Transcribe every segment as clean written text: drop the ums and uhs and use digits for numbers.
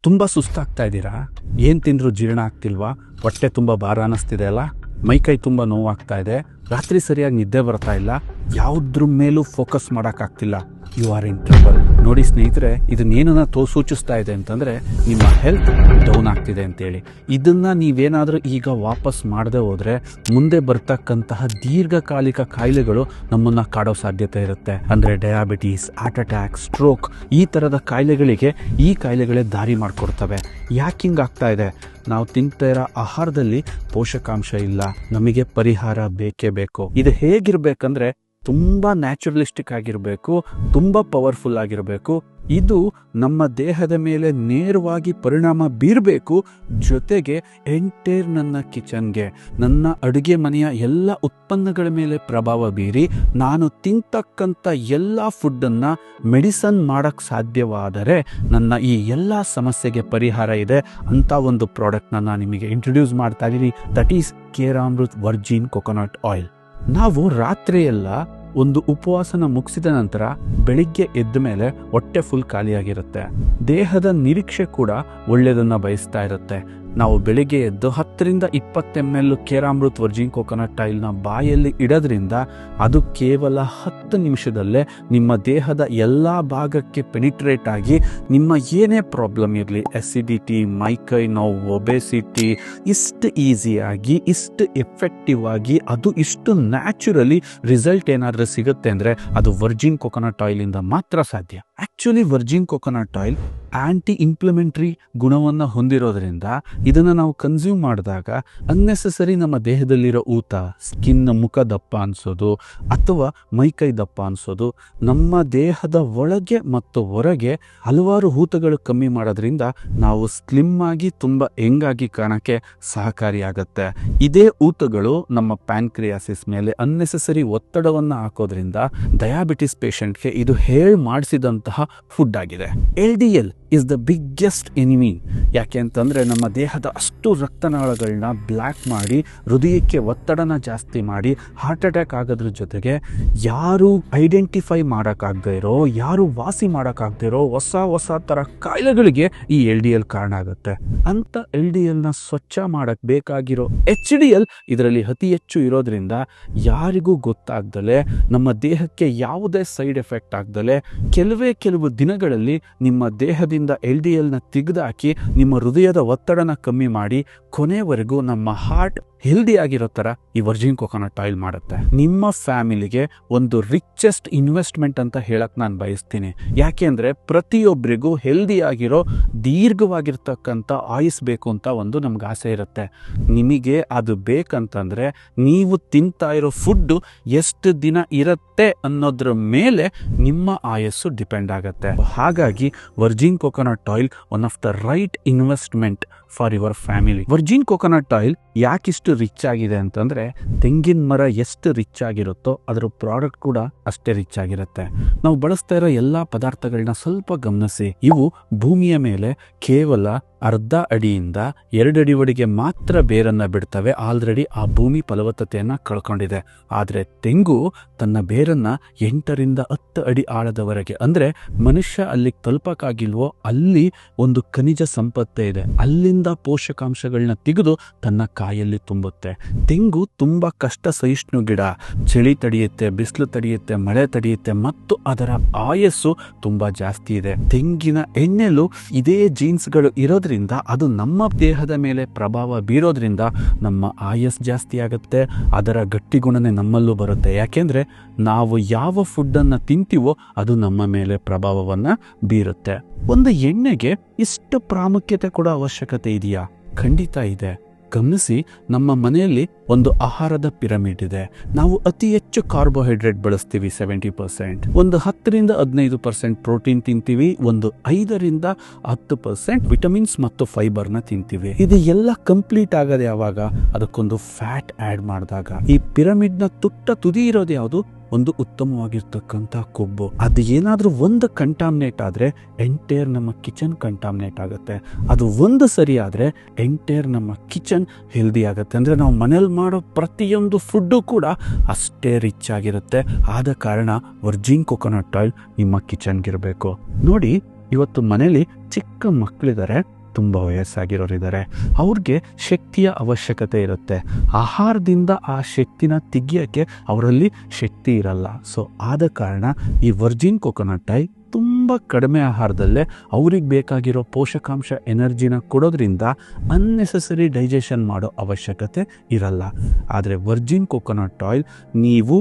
ತುಂಬ ಸುಸ್ತಾಗ್ತಾ ಇದ್ದೀರಾ? ಏನು ತಿಂದರೂ ಜೀರ್ಣ ಆಗ್ತಿಲ್ವಾ? ಹೊಟ್ಟೆ ತುಂಬ ಭಾರ ಅನ್ನಿಸ್ತಿದೆ ಅಲ್ಲ? ಮೈಕೈ ತುಂಬ ನೋವಾಗ್ತಾ ಇದೆ, ರಾತ್ರಿ ಸರಿಯಾಗಿ ನಿದ್ದೆ ಬರ್ತಾ ಇಲ್ಲ, ಯಾವುದ್ರ ಮೇಲೂ ಫೋಕಸ್ ಮಾಡೋಕ್ಕಾಗ್ತಿಲ್ಲ. You are in trouble. ನೋಡಿ ಸ್ನೇಹಿತರೆ, ಇದನ್ನೇನನ್ನ ಸೂಚಿಸ್ತಾ ಇದೆ ಅಂತಂದರೆ ನಿಮ್ಮ ಹೆಲ್ತ್ ಡೌನ್ ಆಗ್ತಿದೆ ಅಂತೇಳಿ. ಇದನ್ನು ನೀವೇನಾದರೂ ಈಗ ವಾಪಸ್ ಮಾಡದೆ ಹೋದರೆ ಮುಂದೆ ಬರ್ತಕ್ಕಂತಹ ದೀರ್ಘಕಾಲಿಕ ಕಾಯಿಲೆಗಳು ನಮ್ಮನ್ನು ಕಾಡೋ ಸಾಧ್ಯತೆ ಇರುತ್ತೆ. ಅಂದರೆ ಡಯಾಬಿಟೀಸ್, ಹಾರ್ಟ್ ಅಟ್ಯಾಕ್, ಸ್ಟ್ರೋಕ್ ಈ ಥರದ ಕಾಯಿಲೆಗಳಿಗೆ ಈ ಕಾಯಿಲೆಗಳೇ ದಾರಿ ಮಾಡಿಕೊಡ್ತವೆ. ಯಾಕೆ ಹಿಂಗಾಗ್ತಾ ಇದೆ? ನಾವು ತಿಂತಾ ಇರೋ ಆಹಾರದಲ್ಲಿ ಪೋಷಕಾಂಶ ಇಲ್ಲ. ನಮಗೆ ಪರಿಹಾರ ಬೇಕೇ ಬೇಕು. ಇದು ಹೇಗಿರ್ಬೇಕಂದ್ರೆ ತುಂಬ ನ್ಯಾಚುರಲಿಸ್ಟಿಕ್ ಆಗಿರಬೇಕು, ತುಂಬ ಪವರ್ಫುಲ್ ಆಗಿರಬೇಕು. ಇದು ನಮ್ಮ ದೇಹದ ಮೇಲೆ ನೇರವಾಗಿ ಪರಿಣಾಮ ಬೀರಬೇಕು. ಜೊತೆಗೆ ಎಂಟೈರ್ ನನ್ನ ಕಿಚನ್ಗೆ, ನನ್ನ ಅಡುಗೆ ಮನೆಯ ಎಲ್ಲ ಉತ್ಪನ್ನಗಳ ಮೇಲೆ ಪ್ರಭಾವ ಬೀರಿ ನಾನು ತಿಂತಕ್ಕಂಥ ಎಲ್ಲ ಫುಡ್ಡನ್ನು ಮೆಡಿಸನ್ ಮಾಡೋಕ್ಕೆ ಸಾಧ್ಯವಾದರೆ ನನ್ನ ಈ ಎಲ್ಲ ಸಮಸ್ಯೆಗೆ ಪರಿಹಾರ ಇದೆ ಅಂತ ಒಂದು ಪ್ರಾಡಕ್ಟ್ನ ನಾನು ನಿಮಗೆ ಇಂಟ್ರೊಡ್ಯೂಸ್ ಮಾಡ್ತಾ ಇದ್ದೀನಿ. That is Keramrut virgin coconut oil. ನಾವು ರಾತ್ರಿಯೆಲ್ಲ ಒಂದು ಉಪವಾಸನ ಮುಗಿಸಿದ ನಂತರ ಬೆಳಿಗ್ಗೆ ಎದ್ದ ಮೇಲೆ ಹೊಟ್ಟೆ ಫುಲ್ ಖಾಲಿಯಾಗಿರುತ್ತೆ. ದೇಹದ ನಿರೀಕ್ಷೆ ಕೂಡ ಒಳ್ಳೆಯದನ್ನು ಬಯಸ್ತಾ ಇರುತ್ತೆ. ನಾವು ಬೆಳಿಗ್ಗೆ ಎದ್ದು 10-20 ml ಕೇರಾಮೃತ್ ವರ್ಜಿನ್ ಕೊಕೊನಟ್ ಆಯಿಲ್ನ ಬಾಯಲ್ಲಿ ಇಡೋದ್ರಿಂದ ಅದು ಕೇವಲ 10 ನಿಮಿಷದಲ್ಲೇ ನಿಮ್ಮ ದೇಹದ ಎಲ್ಲ ಭಾಗಕ್ಕೆ ಪೆನಿಟ್ರೇಟ್ ಆಗಿ ನಿಮ್ಮ ಏನೇ ಪ್ರಾಬ್ಲಮ್ ಇರಲಿ, ಎಸಿಡಿಟಿ, ಮೈಕೈ ನೋವು, ಒಬೆಸಿಟಿ, ಇಷ್ಟು ಈಸಿಯಾಗಿ, ಇಷ್ಟು ಎಫೆಕ್ಟಿವ್ ಆಗಿ, ಅದು ಇಷ್ಟು ನ್ಯಾಚುರಲಿ ರಿಸಲ್ಟ್ ಏನಾದರೂ ಸಿಗುತ್ತೆ ಅಂದರೆ ಅದು ವರ್ಜಿನ್ ಕೊಕೊನಟ್ ಆಯಿಲಿಂದ ಮಾತ್ರ ಸಾಧ್ಯ. Actually virgin coconut oil anti inflammatory ಗುಣವನ್ನು ಹೊಂದಿರೋದ್ರಿಂದ ಇದನ್ನು ನಾವು ಕನ್ಸ್ಯೂಮ್ ಮಾಡಿದಾಗ ಅನ್ನೆಸೆಸರಿ ನಮ್ಮ ದೇಹದಲ್ಲಿರೋ ಊತ, ಸ್ಕಿನ್ ಮುಖ ದಪ್ಪ ಅನಿಸೋದು ಅಥವಾ ಮೈಕೈ ದಪ್ಪ ಅನಿಸೋದು, ನಮ್ಮ ದೇಹದ ಒಳಗೆ ಮತ್ತು ಹೊರಗೆ ಹಲವಾರು ಊತಗಳು ಕಮ್ಮಿ ಮಾಡೋದ್ರಿಂದ ನಾವು ಸ್ಲಿಮ್ ಆಗಿ ತುಂಬ ಯಂಗಾಗಿ ಕಾಣೋಕ್ಕೆ ಸಹಕಾರಿಯಾಗತ್ತೆ. ಇದೇ ಊತಗಳು ನಮ್ಮ ಪ್ಯಾನ್ಕ್ರಿಯಾಸಿಸ್ ಮೇಲೆ ಅನ್ನೆಸೆಸರಿ ಒತ್ತಡವನ್ನು ಹಾಕೋದ್ರಿಂದ ಡಯಾಬಿಟಿಸ್ ಪೇಷಂಟ್ಗೆ ಇದು ಹೇಳಿ ಮಾಡಿಸಿದಂತಹ ಫುಡ್ ಆಗಿದೆ. LDL is the biggest enemy. ಯಾಕೆ ಅಂತಂದರೆ ನಮ್ಮ ದೇಹದ ಅಷ್ಟು ರಕ್ತನಾಳಗಳನ್ನ ಬ್ಲ್ಯಾಕ್ ಮಾಡಿ ಹೃದಯಕ್ಕೆ ಒತ್ತಡನ ಜಾಸ್ತಿ ಮಾಡಿ ಹಾರ್ಟ್ ಅಟ್ಯಾಕ್ ಆಗೋದ್ರ ಜೊತೆಗೆ ಯಾರು ಐಡೆಂಟಿಫೈ ಮಾಡೋಕ್ಕಾಗದೇ ಇರೋ, ಯಾರು ವಾಸಿ ಮಾಡೋಕ್ಕಾಗದೇ ಇರೋ ಹೊಸ ಥರ ಕಾಯಿಲೆಗಳಿಗೆ ಈ LDL ಕಾರಣ ಆಗುತ್ತೆ. ಅಂಥ LDLನ ಸ್ವಚ್ಛ ಮಾಡೋಕ್ಕೆ ಬೇಕಾಗಿರೋ HDL ಇದರಲ್ಲಿ ಅತಿ ಹೆಚ್ಚು ಇರೋದ್ರಿಂದ ಯಾರಿಗೂ ಗೊತ್ತಾಗ್ದಲೆ, ನಮ್ಮ ದೇಹಕ್ಕೆ ಯಾವುದೇ ಸೈಡ್ ಎಫೆಕ್ಟ್ ಆಗ್ದಲೆ ಕೆಲವು ದಿನಗಳಲ್ಲಿ ನಿಮ್ಮ ದೇಹದಿಂದ LDLನ ತೆಗೆದುಹಾಕಿ ನಿಮ್ಮ ಹೃದಯದ ಒತ್ತಡನ ಕಮ್ಮಿ ಮಾಡಿ ಕೊನೆವರೆಗೂ ನಮ್ಮ ಹಾರ್ಟ್ ಹೆಲ್ದಿ ಆಗಿರೋ ಥರ ಈ ವರ್ಜಿನ್ ಕೊಕೊನಟ್ ಆಯಿಲ್ ಮಾಡುತ್ತೆ. ನಿಮ್ಮ ಫ್ಯಾಮಿಲಿಗೆ ಒಂದು ರಿಚೆಸ್ಟ್ ಇನ್ವೆಸ್ಟ್ಮೆಂಟ್ ಅಂತ ಹೇಳಕ್ಕೆ ನಾನು ಬಯಸ್ತೀನಿ. ಯಾಕೆ ಅಂದರೆ ಪ್ರತಿಯೊಬ್ಬರಿಗೂ ಹೆಲ್ದಿ ಆಗಿರೋ ದೀರ್ಘವಾಗಿರ್ತಕ್ಕಂಥ ಆಯುಸ್ ಬೇಕು ಅಂತ ಒಂದು ನಮ್ಗೆ ಆಸೆ ಇರುತ್ತೆ. ನಿಮಗೆ ಅದು ಬೇಕಂತಂದರೆ ನೀವು ತಿಂತಾ ಇರೋ ಫುಡ್ಡು ಎಷ್ಟು ದಿನ ಇರುತ್ತೆ ಅನ್ನೋದ್ರ ಮೇಲೆ ನಿಮ್ಮ ಆಯಸ್ಸು ಡಿಪೆಂಡ್ ಆಗುತ್ತೆ. ಹಾಗಾಗಿ virgin coconut oil one of the right investment for your family. Virgin coconut oil ಯಾಕಿಷ್ಟು ರಿಚ್ ಆಗಿದೆ ಅಂತಂದರೆ, ತೆಂಗಿನ ಮರ ಎಷ್ಟು ರಿಚ್ ಆಗಿರುತ್ತೋ ಅದರ ಪ್ರಾಡಕ್ಟ್ ಕೂಡ ಅಷ್ಟೇ ರಿಚ್ ಆಗಿರುತ್ತೆ. ನಾವು ಬಳಸ್ತಾ ಇರೋ ಎಲ್ಲ ಪದಾರ್ಥಗಳನ್ನ ಸ್ವಲ್ಪ ಗಮನಿಸಿ. ಇವು ಭೂಮಿಯ ಮೇಲೆ ಕೇವಲ 1/2 ಅಡಿಯಿಂದ 2 ಅಡಿವರೆಗೆ ಮಾತ್ರ ಬೇರನ್ನ ಬಿಡ್ತವೆ. ಆಲ್ರೆಡಿ ಆ ಭೂಮಿ ಫಲವತ್ತತೆಯನ್ನು ಕಳ್ಕೊಂಡಿದೆ. ಆದರೆ ತೆಂಗು ತನ್ನ ಬೇರನ್ನ 8-10 ಅಡಿ ಆಳದವರೆಗೆ, ಅಂದರೆ ಮನುಷ್ಯ ಅಲ್ಲಿಗೆ ತಲುಪಕ್ಕಾಗಿಲ್ವೋ ಅಲ್ಲಿ ಒಂದು ಖನಿಜ ಸಂಪತ್ತೆ ಇದೆ, ಅಲ್ಲಿಂದ ಪೋಷಕಾಂಶಗಳನ್ನ ತೆಗೆದು ತನ್ನ ಕಾಯಲ್ಲಿ ತುಂಬುತ್ತೆ. ತೆಂಗು ತುಂಬಾ ಕಷ್ಟ ಸಹಿಷ್ಣು ಗಿಡ. ಚಳಿ ತಡೆಯುತ್ತೆ, ಬಿಸಿಲು ತಡೆಯುತ್ತೆ, ಮಳೆ ತಡೆಯುತ್ತೆ ಮತ್ತು ಅದರ ಆಯಸ್ಸು ತುಂಬಾ ಜಾಸ್ತಿ ಇದೆ. ತೆಂಗಿನ ಎಣ್ಣೆಲು ಇದೇ ಜೀನ್ಸ್ಗಳು ಇರೋದ್ರಿಂದ ಅದು ನಮ್ಮ ದೇಹದ ಮೇಲೆ ಪ್ರಭಾವ ಬೀರೋದ್ರಿಂದ ನಮ್ಮ ಆಯಸ್ ಜಾಸ್ತಿ ಆಗುತ್ತೆ. ಅದರ ಗಟ್ಟಿ ಗುಣನೇ ನಮ್ಮಲ್ಲೂ ಬರುತ್ತೆ. ಯಾಕೆಂದ್ರೆ ನಾವು ಯಾವ ಫುಡ್ಡನ್ನು ತಿಂತೀವೋ ಅದು ನಮ್ಮ ಮೇಲೆ ಪ್ರಭಾವವನ್ನು ಬೀರುತ್ತೆ. ಒಂದು ಎಣ್ಣೆಗೆ ಇಷ್ಟು ಪ್ರಾಮುಖ್ಯತೆ ಕೊಡೋ ಅವಶ್ಯಕತೆ ಇದೆಯಾ? ಖಂಡಿತ ಇದೆ. ಗಮನಿಸಿ, ನಮ್ಮ ಮನೆಯಲ್ಲಿ ಒಂದು ಆಹಾರದ ಪಿರಮಿಡ್ ಇದೆ. ನಾವು ಅತಿ ಹೆಚ್ಚು ಕಾರ್ಬೋಹೈಡ್ರೇಟ್ ಬಳಸ್ತೀವಿ 70%, ಒಂದು 10-15% ಪ್ರೋಟೀನ್ ತಿಂತೀವಿ, ಒಂದು 5-10% ವಿಟಮಿನ್ಸ್ ಮತ್ತು ಫೈಬರ್ನ ತಿಂತೀವಿ. ಇದು ಎಲ್ಲ ಕಂಪ್ಲೀಟ್ ಆಗೋದು ಯಾವಾಗ? ಅದಕ್ಕೊಂದು ಫ್ಯಾಟ್ ಆ್ಯಡ್ ಮಾಡಿದಾಗ. ಈ ಪಿರಮಿಡ್ನ ತುದಿ ಇರೋದು ಯಾವುದು? ಒಂದು ಉತ್ತಮವಾಗಿರ್ತಕ್ಕಂಥ ಕೊಬ್ಬು. ಅದು ಏನಾದರೂ ಒಂದು ಕಂಟಾಮಿನೇಟ್ ಆದರೆ ಎಂಟೈರ್ ನಮ್ಮ ಕಿಚನ್ ಕಂಟಾಮಿನೇಟ್ ಆಗುತ್ತೆ. ಅದು ಒಂದು ಸರಿ ಆದರೆ ಎಂಟೈರ್ ನಮ್ಮ ಕಿಚನ್ ಹೆಲ್ದಿ ಆಗುತ್ತೆ. ಅಂದರೆ ನಾವು ಮನೇಲಿ ಮಾಡೋ ಪ್ರತಿಯೊಂದು ಫುಡ್ಡು ಕೂಡ ಅಷ್ಟೇ ರಿಚ್ ಆಗಿರುತ್ತೆ. ಆದ ಕಾರಣ ವರ್ಜಿನ್ ಕೊಕೊನಟ್ ಆಯಿಲ್ ನಿಮ್ಮ ಕಿಚನ್ಗಿರಬೇಕು. ನೋಡಿ, ಇವತ್ತು ಮನೇಲಿ ಚಿಕ್ಕ ಮಕ್ಕಳಿದ್ದಾರೆ, ತುಂಬ ವಯಸ್ಸಾಗಿರೋರಿದ್ದಾರೆ, ಅವ್ರಿಗೆ ಶಕ್ತಿಯ ಅವಶ್ಯಕತೆ ಇರುತ್ತೆ. ಆಹಾರದಿಂದ ಆ ಶಕ್ತಿನ ತೆಗಿಯೋಕ್ಕೆ ಅವರಲ್ಲಿ ಶಕ್ತಿ ಇರಲ್ಲ. ಸೊ ಆದ ಕಾರಣ ಈ ವರ್ಜಿನ್ ಕೊಕೊನಟ್ ಆಯಿಲ್ ತುಂಬ ಕಡಿಮೆ ಆಹಾರದಲ್ಲೇ ಅವ್ರಿಗೆ ಬೇಕಾಗಿರೋ ಪೋಷಕಾಂಶ ಎನರ್ಜಿನ ಕೊಡೋದ್ರಿಂದ ಅನ್ನೆಸೆಸರಿ ಡೈಜೆಷನ್ ಮಾಡೋ ಅವಶ್ಯಕತೆ ಇರಲ್ಲ. ಆದರೆ ವರ್ಜಿನ್ ಕೊಕೊನಟ್ ಆಯಿಲ್ ನೀವು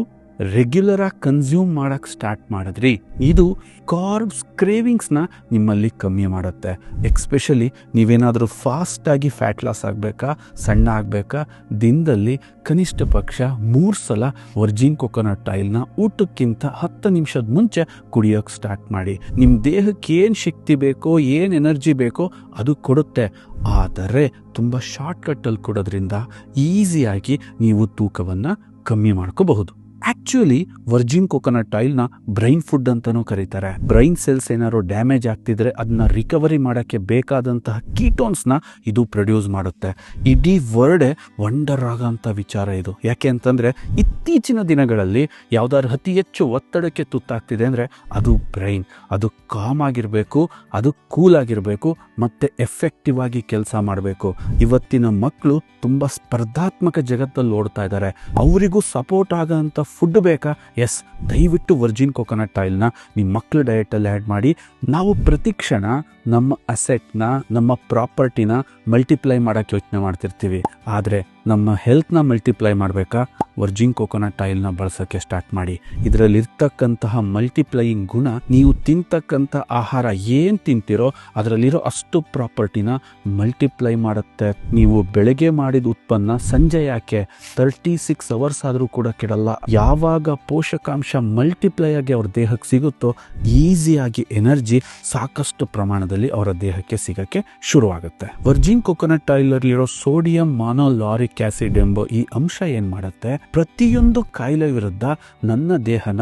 ರೆಗ್ಯುಲರಾಗಿ ಕನ್ಸ್ಯೂಮ್ ಮಾಡೋಕ್ಕೆ ಸ್ಟಾರ್ಟ್ ಮಾಡಿದ್ರಿ, ಇದು ಕಾರ್ಬ್ಸ್ ಕ್ರೇವಿಂಗ್ಸ್ನ ನಿಮ್ಮಲ್ಲಿ ಕಮ್ಮಿ ಮಾಡುತ್ತೆ. ಎಕ್ಸ್ಪೆಷಲಿ ನೀವೇನಾದರೂ ಫಾಸ್ಟಾಗಿ ಫ್ಯಾಟ್ ಲಾಸ್ ಆಗಬೇಕಾ, ಸಣ್ಣ ಆಗಬೇಕಾ, ದಿನದಲ್ಲಿ ಕನಿಷ್ಠ ಪಕ್ಷ 3 ಸಲ ವರ್ಜಿನ್ ಕೊಕೊನಟ್ ಆಯಿಲ್ನ ಊಟಕ್ಕಿಂತ 10 ನಿಮಿಷದ ಮುಂಚೆ ಕುಡಿಯೋಕ್ಕೆ ಸ್ಟಾರ್ಟ್ ಮಾಡಿ. ನಿಮ್ಮ ದೇಹಕ್ಕೆ ಏನು ಶಕ್ತಿ ಬೇಕೋ, ಏನು ಎನರ್ಜಿ ಬೇಕೋ ಅದು ಕೊಡುತ್ತೆ. ಆದರೆ ತುಂಬ ಶಾರ್ಟ್ಕಟ್ಟಲ್ಲಿ ಕೊಡೋದ್ರಿಂದ ಈಸಿಯಾಗಿ ನೀವು ತೂಕವನ್ನು ಕಮ್ಮಿ ಮಾಡ್ಕೋಬಹುದು. ಆಕ್ಚುಲಿ ವರ್ಜಿನ್ ಕೊಕೊನಟ್ ಆಯಿಲ್ನ ಬ್ರೈನ್ ಫುಡ್ ಅಂತಲೂ ಕರೀತಾರೆ. ಬ್ರೈನ್ ಸೆಲ್ಸ್ ಏನಾದ್ರು ಡ್ಯಾಮೇಜ್ ಆಗ್ತಿದ್ರೆ ಅದನ್ನ ರಿಕವರಿ ಮಾಡೋಕ್ಕೆ ಬೇಕಾದಂತಹ ಕೀಟೋನ್ಸ್ನ ಇದು ಪ್ರೊಡ್ಯೂಸ್ ಮಾಡುತ್ತೆ. ಇಡೀ ವರ್ಲ್ಡೇ ವಂಡರ್ ಆಗೋಂಥ ವಿಚಾರ ಇದು. ಯಾಕೆ ಅಂತಂದರೆ ಇತ್ತೀಚಿನ ದಿನಗಳಲ್ಲಿ ಯಾವ್ದಾದ್ರು ಅತಿ ಹೆಚ್ಚು ಒತ್ತಡಕ್ಕೆ ತುತ್ತಾಗ್ತಿದೆ ಅಂದರೆ ಅದು ಬ್ರೈನ್. ಅದು ಕಾಮ್ ಆಗಿರಬೇಕು, ಅದು ಕೂಲ್ ಆಗಿರಬೇಕು, ಮತ್ತು ಎಫೆಕ್ಟಿವ್ ಆಗಿ ಕೆಲಸ ಮಾಡಬೇಕು. ಇವತ್ತಿನ ಮಕ್ಕಳು ತುಂಬ ಸ್ಪರ್ಧಾತ್ಮಕ ಜಗತ್ತಲ್ಲಿ ಓಡ್ತಾ ಇದ್ದಾರೆ. ಅವರಿಗೂ ಸಪೋರ್ಟ್ ಆಗೋಂಥ ಫುಡ್ ಬೇಕಾ? ಎಸ್, ದಯವಿಟ್ಟು ವರ್ಜಿನ್ ಕೊಕೊನಟ್ ಆಯಿಲ್ನ ನಿಮ್ಮ ಮಕ್ಕಳ ಡಯಟಲ್ಲಿ ಆ್ಯಡ್ ಮಾಡಿ. ನಾವು ಪ್ರತಿ ಕ್ಷಣ ನಮ್ಮ ಅಸೆಟ್ನ, ನಮ್ಮ ಪ್ರಾಪರ್ಟಿನ ಮಲ್ಟಿಪ್ಲೈ ಮಾಡೋಕ್ಕೆ ಯೋಚನೆ ಮಾಡ್ತಿರ್ತೀವಿ. ಆದರೆ ನಮ್ಮ ಹೆಲ್ತ್ನ ಮಲ್ಟಿಪ್ಲೈ ಮಾಡಬೇಕಾ? ವರ್ಜಿನ್ ಕೊಕೊನಟ್ ಆಯಿಲ್ನ ಬಳಸೋಕ್ಕೆ ಸ್ಟಾರ್ಟ್ ಮಾಡಿ. ಇದರಲ್ಲಿರ್ತಕ್ಕಂತಹ ಮಲ್ಟಿಪ್ಲೈಯಿಂಗ್ ಗುಣ ನೀವು ತಿಂತಕ್ಕಂಥ ಆಹಾರ ಏನು ತಿಂತೀರೋ ಅದರಲ್ಲಿರೋ ಅಷ್ಟು ಪ್ರಾಪರ್ಟಿನ ಮಲ್ಟಿಪ್ಲೈ ಮಾಡುತ್ತೆ. ನೀವು ಬೆಳಗ್ಗೆ ಮಾಡಿದ ಉತ್ಪನ್ನ ಸಂಜೆ ಯಾಕೆ 36 ಅವರ್ಸ್ ಆದರೂ ಕೂಡ ಕೆಡಲ್ಲ. ಯಾವಾಗ ಪೋಷಕಾಂಶ ಮಲ್ಟಿಪ್ಲೈ ಆಗಿ ಅವ್ರ ದೇಹಕ್ಕೆ ಸಿಗುತ್ತೋ ಈಸಿಯಾಗಿ ಎನರ್ಜಿ ಸಾಕಷ್ಟು ಪ್ರಮಾಣದಲ್ಲಿ ಅವರ ದೇಹಕ್ಕೆ ಸಿಗಕ್ಕೆ ಶುರುವಾಗುತ್ತೆ. ವರ್ಜಿನ್ ಕೊಕೊನಟ್ ಆಯಿಲಲ್ಲಿರೋ ಸೋಡಿಯಂ ಮಾನೋಲಾರಿಕ್ ಆಸಿಡ್ ಎಂಬ ಈ ಅಂಶ ಏನ್ ಮಾಡುತ್ತೆ, ಪ್ರತಿಯೊಂದು ಕಾಯಿಲೆ ವಿರುದ್ಧ ನನ್ನ ದೇಹನ